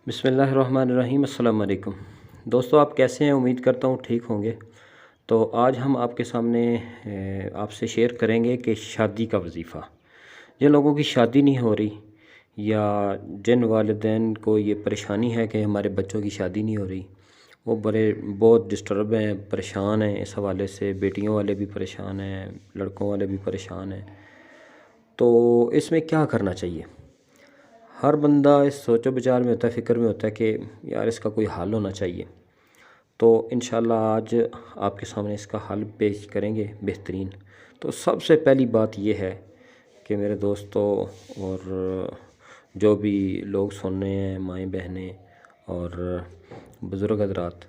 बिस्मिल्लाहिर्रहमानिर्रहीम। अस्सलाम वालेकुम दोस्तों, आप कैसे हैं? उम्मीद करता हूँ ठीक होंगे। तो आज हम आपके सामने आपसे शेयर करेंगे कि शादी का वजीफ़ा, जिन लोगों की शादी नहीं हो रही या जिन वालिदैन को ये परेशानी है कि हमारे बच्चों की शादी नहीं हो रही, वो बहुत डिस्टर्ब हैं, परेशान हैं। इस हवाले से बेटियों वाले भी परेशान हैं, लड़कों वाले भी परेशान हैं। तो इसमें क्या करना चाहिए? हर बंदा इस सोचो विचार में होता है, फ़िक्र में होता है कि यार इसका कोई हल होना चाहिए। तो इंशाल्लाह आज आपके सामने इसका हल पेश करेंगे बेहतरीन। तो सबसे पहली बात ये है कि मेरे दोस्तों और जो भी लोग सुन रहे हैं, माएँ बहनें और बुज़ुर्ग हज़रात,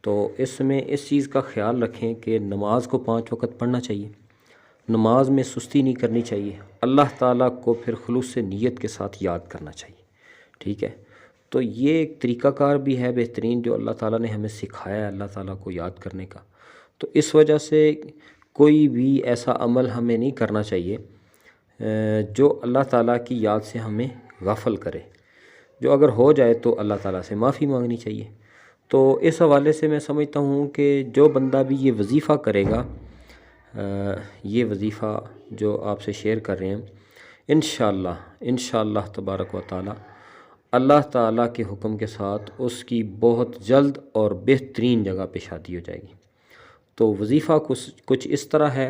तो इसमें इस चीज़ का ख़्याल रखें कि नमाज को 5 वक़्त पढ़ना चाहिए। नमाज में सुस्ती नहीं करनी चाहिए। अल्लाह ताला को फिर खुलूस से नीयत के साथ याद करना चाहिए। ठीक है, तो ये एक तरीक़ाकार भी है बेहतरीन जो अल्लाह ताला ने हमें सिखाया है, अल्लाह ताला को याद करने का। तो इस वजह से कोई भी ऐसा अमल हमें नहीं करना चाहिए जो अल्लाह ताला की याद से हमें गाफिल करे। जो अगर हो जाए तो अल्लाह ताला से माफ़ी मांगनी चाहिए। तो इस हवाले से मैं समझता हूँ कि जो बंदा भी ये वजीफ़ा करेगा, ये वजीफ़ा जो आपसे शेयर कर रहे हैं, इंशाअल्लाह तबारक व तआला अल्लाह ताला के हुक्म के साथ उसकी बहुत जल्द और बेहतरीन जगह पे शादी हो जाएगी। तो वजीफ़ा कुछ इस तरह है।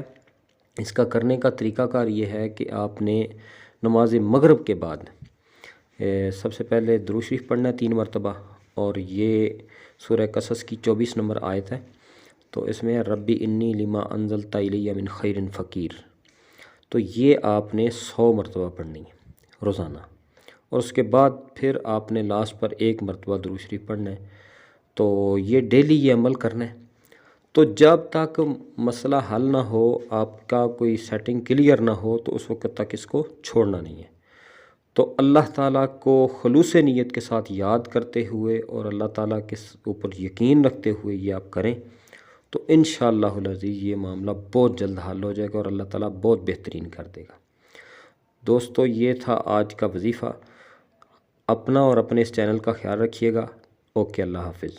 इसका करने का तरीक़ाकार ये है कि आपने नमाज मगरिब के बाद सबसे पहले दुरूद शरीफ पढ़ना है 3 मरतबा, और ये सूरह कसस की 24 नंबर आयत है। तो इसमें रब्बी इन्नी लिमा अंज़लता इलैया मिन खैरिन फ़कीर, तो ये आपने 100 मरतबा पढ़नी है रोज़ाना। और उसके बाद फिर आपने लास्ट पर 1 मरतबा दुरूद शरीफ पढ़ना है। तो ये डेली ये अमल करना है। तो जब तक मसला हल ना हो, आपका कोई सेटिंग क्लियर ना हो, तो उस वक्त तक इसको छोड़ना नहीं है। तो अल्लाह ताला को खुलूस नीयत के साथ याद करते हुए और अल्लाह ताला के ऊपर यकीन रखते हुए ये आप करें, तो इंशाअल्लाहुल अज़ीज़ ये मामला बहुत जल्द हल हो जाएगा और अल्लाह ताला बहुत बेहतरीन कर देगा। दोस्तों, ये था आज का वजीफ़ा। अपना और अपने इस चैनल का ख्याल रखिएगा। ओके, अल्लाह हाफ़िज़।